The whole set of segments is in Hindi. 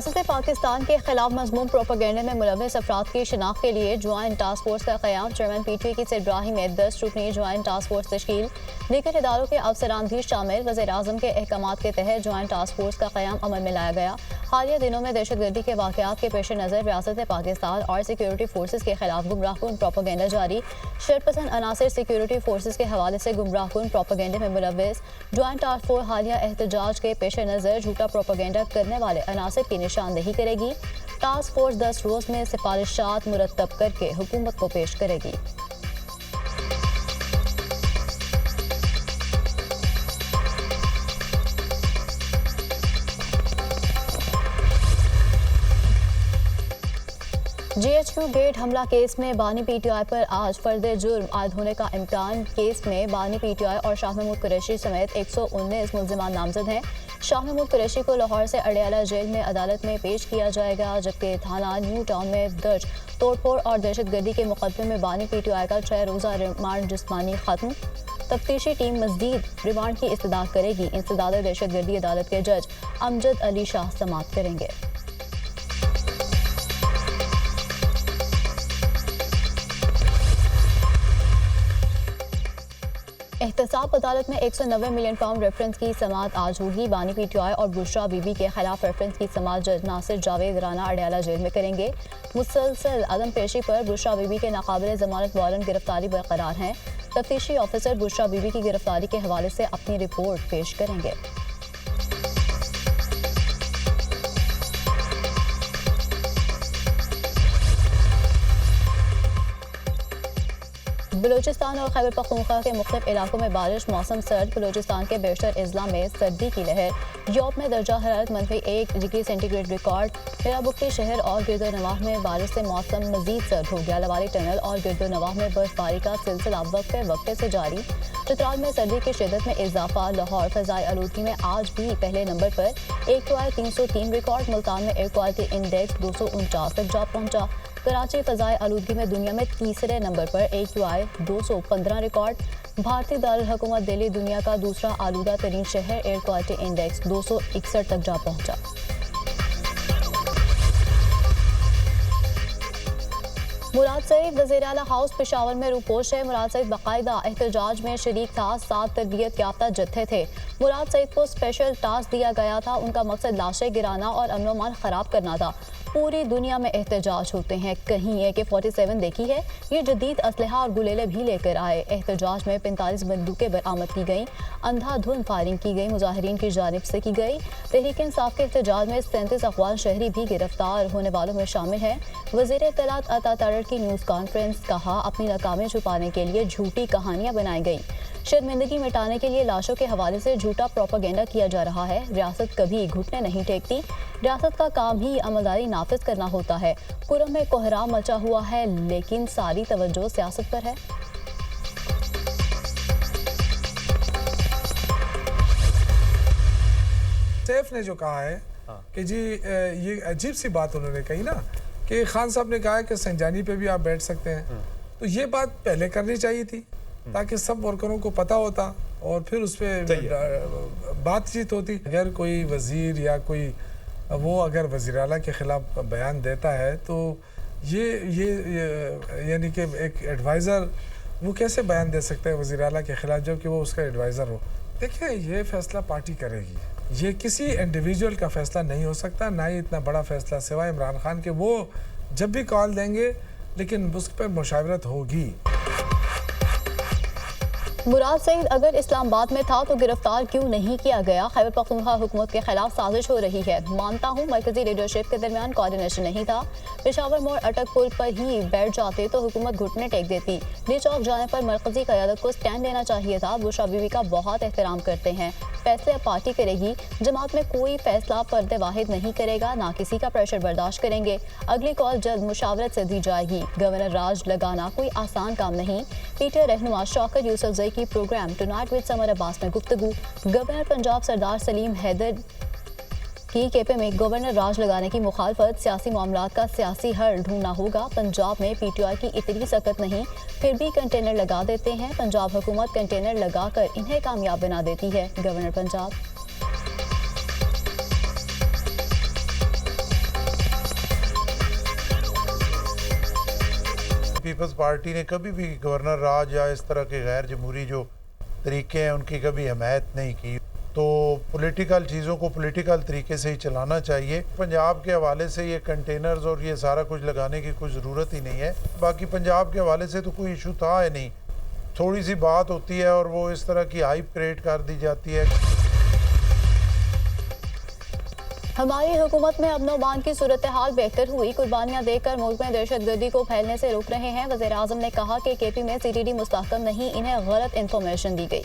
रियासत पाकिस्तान के खिलाफ मजमूम प्रोपेगेंडे में मुलव्वस अफराद की शिनाख्त के लिए ज्वाइंट टास्क फोर्स का क़याम। चेयरमैन PTI की सरबराही में 10 रुकनी ज्वाइंट टास्क फोर्स तश्कील। दीगर इदारों के अफसरान भी शामिल। वज़ीर-ए-आज़म के अहकामात के तहत ज्वाइंट टास्क फोर्स का क़याम अमल में लाया गया। हालिया दिनों में दहशतगर्दी के वाक़यात के पेश नज़र रियासत पाकिस्तान और सिक्योरिटी फोर्सेज के खिलाफ गुमराहकुन प्रोपेगेंडा जारी। शरपसंद अनासर सिक्योरिटी फोर्सेज के हवाले से गुमराहकुन प्रोपेगेंडे में मुलव्वस। ज्वाइंट टास्क फोर्स हालिया एहतजाज के पेश नज़र झूठा प्रोपेगेंडा करने वाले अनासर की निशानदेही करेगी। टास्क फोर्स 10 रोज में सिफारिशात मुरतब करके हुकूमत को पेश करेगी। GHQ गेट हमला केस में बानी PTI पर आज फर्द जुर्म आयद होने का इम्कान। केस में बानी PTI और शाह महमूद कुरैशी समेत 119 मुल्जिमान नामजद हैं। शाह महमूद कुरैशी को लाहौर से अडयाला जेल में अदालत में पेश किया जाएगा, जबकि थाना न्यू टाउन में दर्ज तोड़फोड़ और दहशतगर्दी के मुकदमे में बानी PTI का 6 रोज़ा रिमांड जिस्मानी खत्म। तफ्तीशी टीम मज़ीद रिमांड की इस्तदा करेगी। इंसदाद दहशतगर्दी अदालत के जज अमजद अली शाह समाअत करेंगे। एहतसाब अदालत में 190 मिलियन पाउंड रेफरेंस की समाअत आज होगी। बानी PTI और बुशरा बीबी के खिलाफ रेफरेंस की समाअत जज नासिर जावेद राना अडयाला जेल में करेंगे। मुसलसल अदम पेशी पर बुशरा बीबी के नाकाबिल जमानत वारंट गिरफ्तारी बरकरार हैं। तफ्तीशी ऑफिसर बुशरा बीबी की गिरफ्तारी के हवाले से अपनी रिपोर्ट पेश करेंगे। बलूचिस्तान और खैबर पख्तूनख्वा के मुख्तलिफ इलाकों में बारिश, मौसम सर्द। बलूचिस्तान के बेशतर अजला में सर्दी की लहर। यूरोप में दर्जा हरारत -1 डिग्री सेंटीग्रेड रिकॉर्ड। मेराबुक्ती शहर और गिरदोनवाह में बारिश से मौसम मजीद सर्द हो गया। लवारी टनल और गिरदोनवाह में बर्फबारी का सिलसिला वक्फे से जारी। चित्राल में सर्दी की शिद्दत में इजाफा। लाहौर फ़ज़ाई आलूदगी में आज भी पहले नंबर पर 1.303 रिकॉर्ड। मुल्तान में एयर क्वालिटी इंडेक्स 249 तक जा पहुंचा। कराची फ़ज़ाई आलूदगी में दुनिया में तीसरे नंबर पर AQI 215 रिकॉर्ड। भारतीय दारुल हुकूमत दिल्ली दुनिया का दूसरा आलूदा तरीन शहर। एयर क्वालिटी इंडेक्स 261 तक जा पहुंचा। मुराद सईद वज़ीर आला हाउस पेशावर में रूपोश है। मुराद सईद बाकायदा एहतजाज में शरीक था। 7 तरबियत याफ्ता जत्थे थे। मुराद सईद को स्पेशल टास्क दिया गया था। उनका मकसद लाशें गिराना और अमन-ओ-अमान ख़राब करना था। पूरी दुनिया में एहतजाज होते हैं, कहीं AK-47 देखी है? ये जदीद असलहा और गुलेले भी लेकर आए। एहतजाज में 45 बंदूकें बरामद की गई। अंधाधुंध फायरिंग की गई, मुजाहिरीन की जानिब से की गई। तहरीक इंसाफ के एहतजाज में 37 अफगान शहरी भी गिरफ्तार होने वालों में शामिल हैं। वज़ीर इत्तलात अता तारड़ की न्यूज़ कॉन्फ्रेंस। कहा, अपनी नाकामी छुपाने के लिए झूठी कहानियां बनाई गई। शर्मिंदगी मिटाने के लिए लाशों के हवाले से झूठा प्रोपेगेंडा किया जा रहा है। रियासत कभी घुटने नहीं टेकती। रियासत का काम ही अमलदारी नाफिज करना होता है। कुरम में कोहराम मचा हुआ है, लेकिन सारी तवज्जो सियासत पर है। सैफ ने जो कहा है कि जी ये अजीब सी बात उन्होंने कही ना कि खान साहब ने कहा कि संजानी पे भी आप बैठ सकते हैं, तो ये बात पहले करनी चाहिए थी ताकि सब वर्करों को पता होता और फिर उस पर बातचीत होती। अगर कोई वजीर या कोई वो अगर वज़ीर आला के ख़िलाफ़ बयान देता है तो ये यानी कि एक एडवाइज़र वो कैसे बयान दे सकता है वज़ीर आला के ख़िलाफ़ जबकि वो उसका एडवाइज़र हो। देखिए, ये फ़ैसला पार्टी करेगी, ये किसी इंडिविजुअल का फ़ैसला नहीं हो सकता, ना ही इतना बड़ा फ़ैसला सिवाय इमरान खान के वो जब भी कॉल देंगे, लेकिन उस पर मुशावरत होगी। मुराद सईद अगर इस्लामाबाद में था तो गिरफ्तार क्यों नहीं किया गया? खैबर पख्तूनख्वा हुकूमत के खिलाफ साजिश हो रही है। मानता हूँ मरकजी लीडरशिप के दरमियान कोऑर्डिनेशन नहीं था। पेशावर मोड़ अटक पुल पर ही बैठ जाते तो हुकूमत घुटने टेक देती। डी चौक जाने पर मरकजी क़यादत को स्टैंड लेना चाहिए था। बुशरा बीबी का बहुत एहतराम करते हैं। फैसले अब पार्टी करेगी। जमात में कोई फैसला पर्दे वाहिद नहीं करेगा, ना किसी का प्रेशर बर्दाश्त करेंगे। अगली कॉल जल्द मुशावरत से दी जाएगी। गवर्नर राज लगाना कोई आसान काम नहीं। PTI रहनुमा शौकत यूसुफजई की programme tonight with Samar Abbas में गुफ्तगू। गवर्नर पंजाब सरदार सलीम हैदर की केपे में गवर्नर राज लगाने की मुखालफत। सियासी मामलात का सियासी हल ढूंढना होगा। पंजाब में PTI की इतनी सकत नहीं, फिर भी कंटेनर लगा देते हैं। पंजाब हुकूमत कंटेनर लगाकर इन्हें कामयाब बना देती है। गवर्नर पंजाब। पीपल्स पार्टी ने कभी भी गवर्नर राज या इस तरह के गैर जमहूरी जो तरीके हैं उनकी कभी हमायत नहीं की। तो पॉलिटिकल चीज़ों को पॉलिटिकल तरीके से ही चलाना चाहिए। पंजाब के हवाले से ये कंटेनर्स और ये सारा कुछ लगाने की कोई ज़रूरत ही नहीं है। बाकी पंजाब के हवाले से तो कोई इशू था ही नहीं, थोड़ी सी बात होती है और वो इस तरह की हाइप क्रिएट कर दी जाती है। हमारी हुकूमत में अमन अमान की सूरत हाल बेहतर हुई, कुर्बानियां देकर मुल्क में दहशतगर्दी को फैलने से रोक रहे हैं। वज़ीर आज़म ने कहा कि केपी में सीटीडी मुस्तहकम नहीं, इन्हें गलत इंफॉर्मेशन दी गई।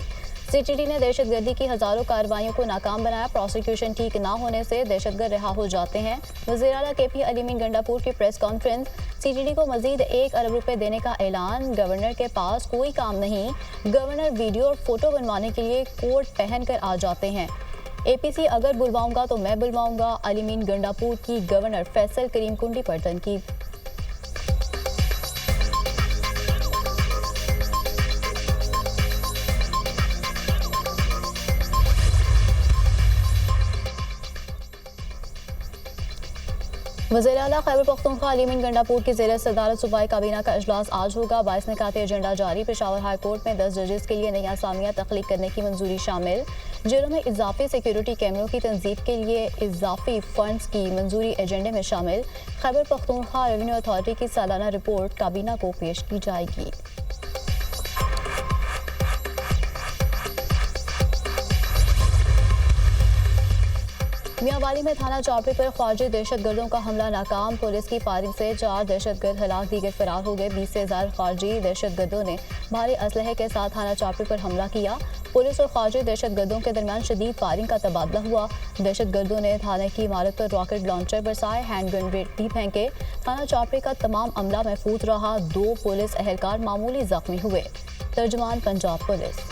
सीटीडी ने दहशतगर्दी की हज़ारों कार्रवाइयों को नाकाम बनाया। प्रोसिक्यूशन ठीक ना होने से दहशतगर्द रिहा हो जाते हैं। वज़ीर आला केपी अलीमीन गंडापुर की प्रेस कॉन्फ्रेंस। सीटीडी को मजीद 1 अरब रुपए देने का ऐलान। गवर्नर के पास कोई काम नहीं, गवर्नर वीडियो और फोटो बनवाने के लिए कोट पहन कर आ जाते हैं। एपीसी अगर बुलवाऊंगा तो मैं बुलवाऊंगा। अलीमीन गंडापुर की गवर्नर फैसल करीम कुंडी पर तनकीद। वज़ीर आला खैबर पख्तूनख्वा अलीमीन गंडापुर की ज़ेर सदारत सूबाई काबीना का इजलास आज होगा। 22 निकाती एजेंडा जारी। पेशावर हाई कोर्ट में 10 जजेस के लिए नई असामियाँ तख्लीक करने की मंजूरी शामिल। जेलों में इजाफी सिक्योरिटी कैमरों की तंजीब के लिए इजाफी फंड्स की मंजूरी एजेंडे में शामिल। खैबर पख्तूनख्वा रेवेन्यू अथॉरिटी की सालाना रिपोर्ट काबीना को पेश की जाएगी। मियांवाली में थाना चौपड़ी पर ख्वारजी दहशतगर्दों का हमला नाकाम। पुलिस की फायरिंग से 4 दहशतगर्द हलाक, दीगर फरार हो गए। 20 से ज़्यादा ख्वारजी दहशतगर्दों ने भारी असलहे के साथ थाना चौपड़ी पर हमला किया। पुलिस और ख्वारजी दहशतगर्दों के दरमियान शदीद फायरिंग का तबादला हुआ। दहशतगर्दों ने थाने की इमारत पर रॉकेट लॉन्चर बरसाए, हैंड ग्रेनेड भी फेंके। थाना चौपड़ी का तमाम अमला महफूज रहा। 2 पुलिस एहलकार मामूली जख्मी हुए। तर्जुमान पंजाब पुलिस।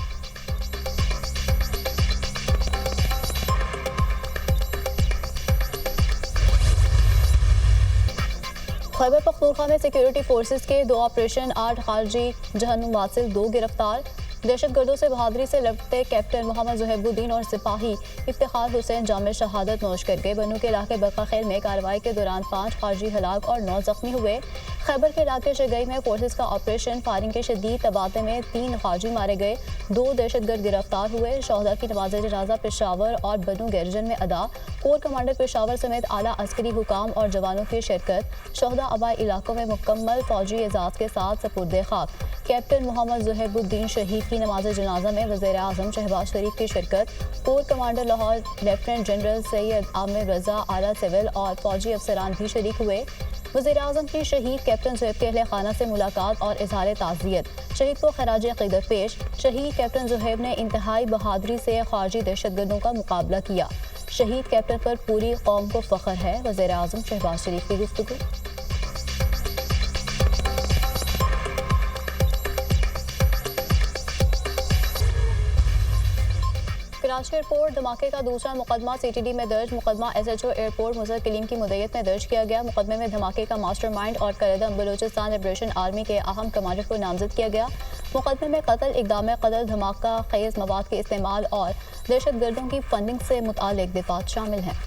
खैबर पख्तूनख्वा में सिक्योरिटी फोर्सेस के 2 ऑपरेशन, 8 खारजी जहन्नुम वासिल, 2 गिरफ्तार। दहशतगर्दों से बहादुरी से लड़ते कैप्टन मोहम्मद ज़ुहैबुद्दीन और सिपाही इफ्तिखार हुसैन जाम शहादत नोश कर गए। बनू के इलाके बरका खेल में कार्रवाई के दौरान 5 खारजी हलाक और 9 जख्मी हुए। खैबर के इलाके शगई में फोर्सेस का ऑपरेशन, फायरिंग के शदीद तबादले में 3 खारजी मारे गए, 2 दहशतगर्द गिरफ्तार हुए। शहदा की नवाज़ जनाजा पेशावर और बनू गैरजन में अदा। कोर कमांडर पेशावर समेत आला अस्करी हुकाम और जवानों की शिरकत। शहदा आबाई इलाकों में मुकम्मल फौजी एजाज के साथ सपुर्दे खाक। कैप्टन मोहम्मद ज़ुहैबुद्दीन शहीद की नमाज जनाजा में वज़ीर आज़म शहबाज शरीफ की शिरकत। Core commander Lahore lieutenant general Syed Aamir Raza, आला सिविल और फौजी अफसरान भी शरीक हुए। वज़ीर आज़म की शहीद कैप्टन ज़ुहैब के अहले खाना से मुलाकात और इज़हार ताज़ियत। शहीद को खराज अक़ीदत पेश। शहीद कैप्टन ज़ुहैब ने इंतहाई बहादुरी से खारजी दहशतगर्दों का मुकाबला किया। शहीद कैप्टन पर पूरी कौम को फ़ख्र है। वज़ीर आज़म शहबाज शरीफ की गुफ्तगू। कराची एयरपोर्ट धमाके का दूसरा मुकदमा सीटीडी में दर्ज। मुकदमा एसएचओ एयरपोर्ट मुज़र कलीम की मुद्दत में दर्ज किया गया। मुकदमे में धमाके का मास्टरमाइंड और कलदम बलूचिस्तान लिबरेशन आर्मी के अहम कमांडर को नामजद किया गया। मुकदमे में कत्ल, इक़दाम कत्ल, धमाका खेज़ मवाद के इस्तेमाल और दहशतगर्दों की फंडिंग से मुताल्लिक दफ़ात शामिल हैं।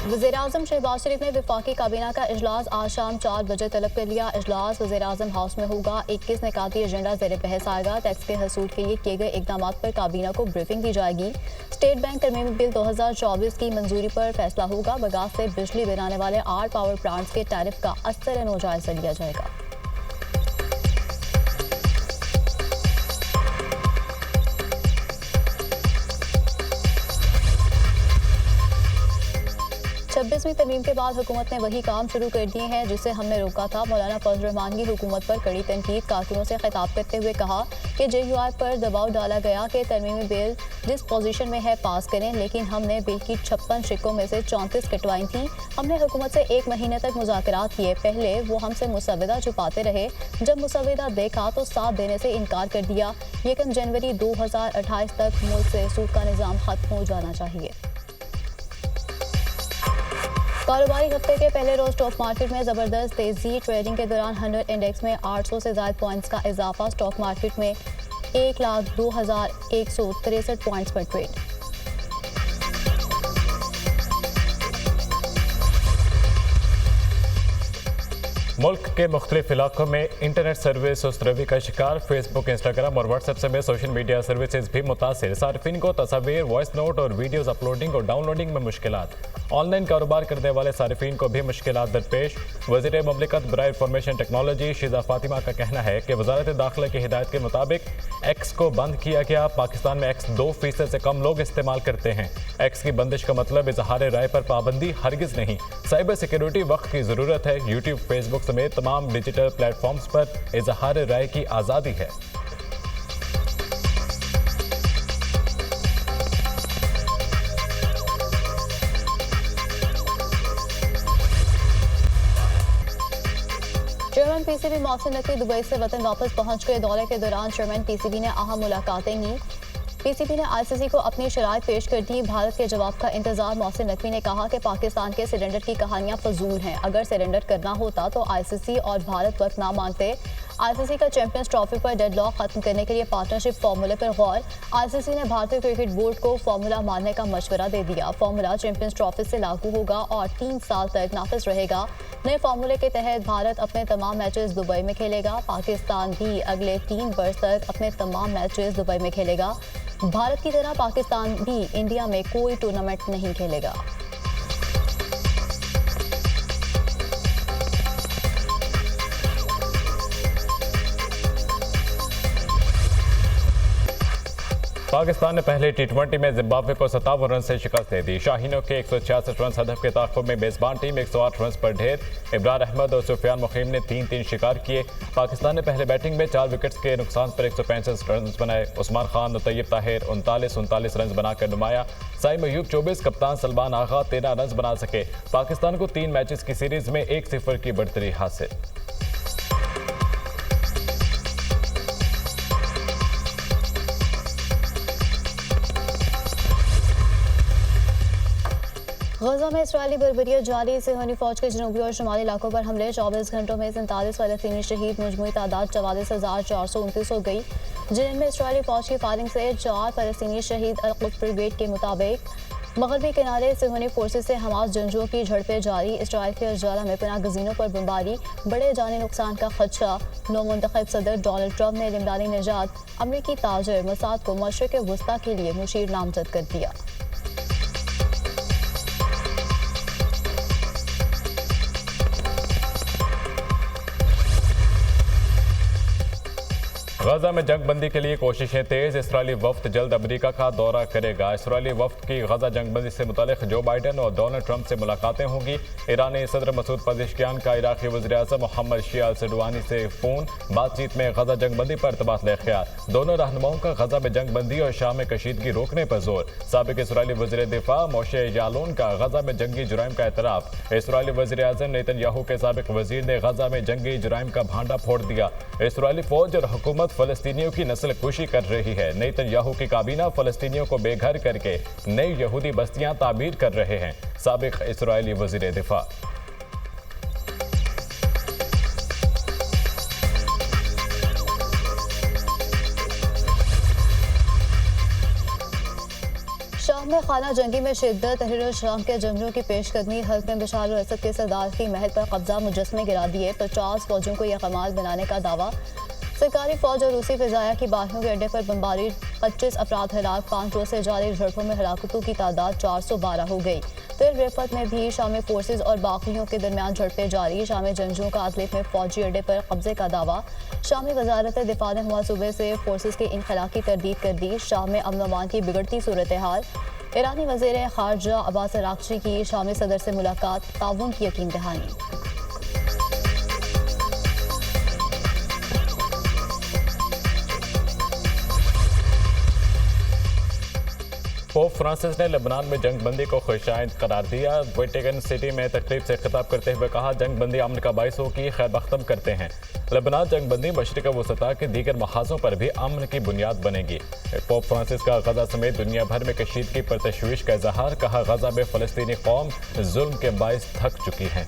वज़ीर आज़म शहबाज शरीफ ने वफाकी काबीना का इजलास आज शाम 4 बजे तलब कर लिया। इजलास वज़ीर आज़म हाउस में होगा। 21 निकाती एजेंडा ज़ेर बहस आएगा। टैक्स के हसूल के लिए किए गए इक़दाम पर काबीना को ब्रीफिंग दी जाएगी। स्टेट बैंक तरमीमी बिल 2024 की मंजूरी पर फैसला होगा। बगास से बिजली बनाने वाले 8 पावर प्लांट्स के टैरिफ का असर जायज़ा लिया जाएगा। छब्बीसवीं तरमीम के बाद हुकूमत ने वही काम शुरू कर दिए हैं जिसे हमने रोका था। मौलाना फजल रहमान की हुकूमत पर कड़ी तनकीद। कारकुनों से खिताब करते हुए कहा कि JUI पर दबाव डाला गया कि तरमीमी बिल जिस पोजीशन में है पास करें, लेकिन हमने बिल की 56 शिकों में से 34 कटवाई थी। हमने हुकूमत से 1 महीने तक मुज़ाकरात किए। पहले वो हमसे मुसविदा छुपाते रहे, जब मुसविदा देखा तो साथ देने से इनकार कर दिया। 1 जनवरी 2028 तक मुल्क से सूद का निज़ाम खत्म हो जाना चाहिए। कारोबारी हफ्ते के पहले रोज स्टॉक मार्केट में जबरदस्त तेजी। ट्रेडिंग के दौरान 100 इंडेक्स में 800 से ज़ायद पॉइंट्स का इजाफा। स्टॉक मार्केट में 1,02,163 पॉइंट्स पर ट्रेड। मुल्क के मुख्तलिफ इलाकों में इंटरनेट सर्विस उस रवि का शिकार। फेसबुक, इंस्टाग्राम और व्हाट्सएप समेत सोशल मीडिया सर्विसेज भी मुतासिर। सार्फिन को तस्वीर, वॉइस नोट और वीडियोस अपलोडिंग और डाउनलोडिंग में मुश्किलात। ऑनलाइन कारोबार करने वाले सार्फिन को भी मुश्किलात दरपेश। वज़ीर ममलिकत बराए इंफॉर्मेशन टेक्नोलॉजी शीजा फातिमा का कहना है कि वजारत दाखिला की हिदायत के मुताबिक एक्स को बंद किया गया। पाकिस्तान में एक्स 2% से कम लोग इस्तेमाल करते हैं। एक्स की बंदिश का मतलब इजहार राय पर पाबंदी हरगिज नहीं। साइबर सिक्योरिटी वक्त की ज़रूरत है। यूट्यूब, फेसबुक समेत तमाम डिजिटल प्लेटफॉर्म्स पर इजहार राय की आज़ादी है। Chairman PCB Mohsin Naqvi Dubai से वतन वापस पहुंच गए। दौरे के दौरान चेयरमैन पीसीबी ने अहम मुलाकातें की। पीसीबी ने आईसीसी को अपनी शराइत पेश कर दी। भारत के जवाब का इंतजार। मोहसिन नकवी ने कहा कि पाकिस्तान के सरेंडर की कहानियां फजूल हैं। अगर सरेंडर करना होता तो आईसीसी और भारत वक्त ना मांगते। आईसीसी का चैंपियंस ट्रॉफी पर डेडलॉक खत्म करने के लिए पार्टनरशिप फार्मूले पर गौर। आईसीसी ने भारतीय क्रिकेट बोर्ड को फार्मूला मानने का मशवरा दे दिया। फार्मूला चैंपियंस ट्रॉफी से लागू होगा और 3 साल तक नाफिज रहेगा। नए फार्मूले के तहत भारत अपने तमाम मैचेस दुबई में खेलेगा। पाकिस्तान भी अगले 3 वर्ष तक अपने तमाम मैचेस दुबई में खेलेगा। भारत की तरह पाकिस्तान भी इंडिया में कोई टूर्नामेंट नहीं खेलेगा। पाकिस्तान ने पहले टी20 में जिम्बाब्वे को 57 रन से शिकस्त दे दी। शाहीनों के 166 रन हदफ के ताक़ुब में मेज़बान टीम 108 रन पर ढेर। इब्रार अहमद और सुफियान मुकीम ने 3-3 शिकार किए। पाकिस्तान ने पहले बैटिंग में 4 विकेट्स के नुकसान पर 165 रन बनाए। उस्मान खान और तैयब ताहिर 39 रन बनाकर नुमाया। साइम अयूब 24, कप्तान सलमान आगा 13 रन बना सके। पाकिस्तान को 3 मैचेस की सीरीज में 1-0 की बढ़तरी हासिल। गजा में इसराइली बर्बरियत जारी। सिहोनी फौज के जनूबी और शुमाली इलाकों पर हमले। 24 घंटों में 47 फ़लस्तीनी शहीद। मजमूई तादाद 44,429 हो गई, जिनमें इसराइली फौज की फायरिंग से 4 फ़लस्तीनी शहीद। अल-कुद्स ब्रिगेड के मुताबिक मगरबी किनारे सिहोनी फोर्सेस से हमास जंगजुओं की झड़पें जारी। इसराइल के अजला में पनाह गज़ीनों पर बमबारी। बड़े जानी नुकसान का खदशा। नौमुंतखब सदर डोनाल्ड ट्रंप ने लिमदानी निजात अमरीकी ताजर मोसाद को मशरिक़ वस्ता के लिए मुशीर नामजद कर दिया। गजा में जंग बंदी के लिए कोशिशें तेज। इसराइली वफ्द जल्द अमेरिका का दौरा करेगा। इसराइली वफ्द की गजा जंग बंदी से मुतालिक जो बाइडन और डोनाल्ड ट्रंप से मुलाकातें होंगी। ईरानी सदर मसूद पज़ेश्कियान का इराक़ी वज़ीर-ए-आज़म मोहम्मद शिया अल-सडवानी से फ़ोन। बातचीत में गजा जंग बंदी पर तबादला ख्याल। दोनों रहनुमाओं का गजा में जंग बंदी और शाम में कशीदगी रोकने पर जोर। साबिक़ इसराइली वज़ीर दिफा मोशे यालोन का गजा में जंगी जुराइम का एतराफ़। इसराइली वज़ीर-ए-आज़म नेतन्याहू के साबिक़ वज़ीर ने गजा में जंगी जुराइम का भांडा फोड़ दिया। इसराइली फ़ौज और हुकूमत फ़लस्तीनियों की नस्ल कुशी कर रही है। नेतन्याहू की काबीना फ़लस्तीनियों को बेघर करके नई यहूदी बस्तियां तामीर कर रहे हैं। साबिक़ इसराइली वज़ीर दिफा। शाम में खाना जंगी में शिद्दत। तहरीर शाम के जंगजों की पेशकदमी। हल्क में बशार अल असद के सदारती महल पर कब्जा। मुजस्मे गिरा दिए। 50 फौजियों को यह कमाल बनाने का दावा। सरकारी फौज और रूसी फिजाया की बाहियों के अड्डे पर बमबारी। 25 अफराद हलाक। 5 रोज से जारी झड़पों में हलाकतों की तादाद 412 हो गई। तेल रेफत में भी शामी फोर्सेज और बागियों के दरमियान झड़पें जारी। शामी जंगजुओं का अदलिफ में फौजी अड्डे पर कब्जे का दावा। शामी वजारत दिफा ने हुआ सूबे से फोर्सेज के इनखला की तरदीद कर दी। शाम में अमन अमान की बिगड़ती सूरत हाल। ईरानी वज़ीर ख़ारजा अब्बास अराग़ची की शामी सदर से मुलाकात। ताउन की यकीन दहानी। पोप फ्रांसिस ने लेबनान में जंग बंदी को खुशाइंद करार दिया। वेटिकन सिटी में तकरीब से खिताब करते हुए कहा, जंग बंदी अमन का बाइस होगी। खैर मख्तम करते हैं। लेबनान जंग बंदी मशरिक़ वसता के दीगर महाजों पर भी अमन की बुनियाद बनेगी। पोप फ्रांसिस का गजा समेत दुनिया भर में कशीदगी पर तशवीश का इजहार। कहा, गजा में फ़लस्तीनी कौम जुल्म के बाइस थक चुकी है।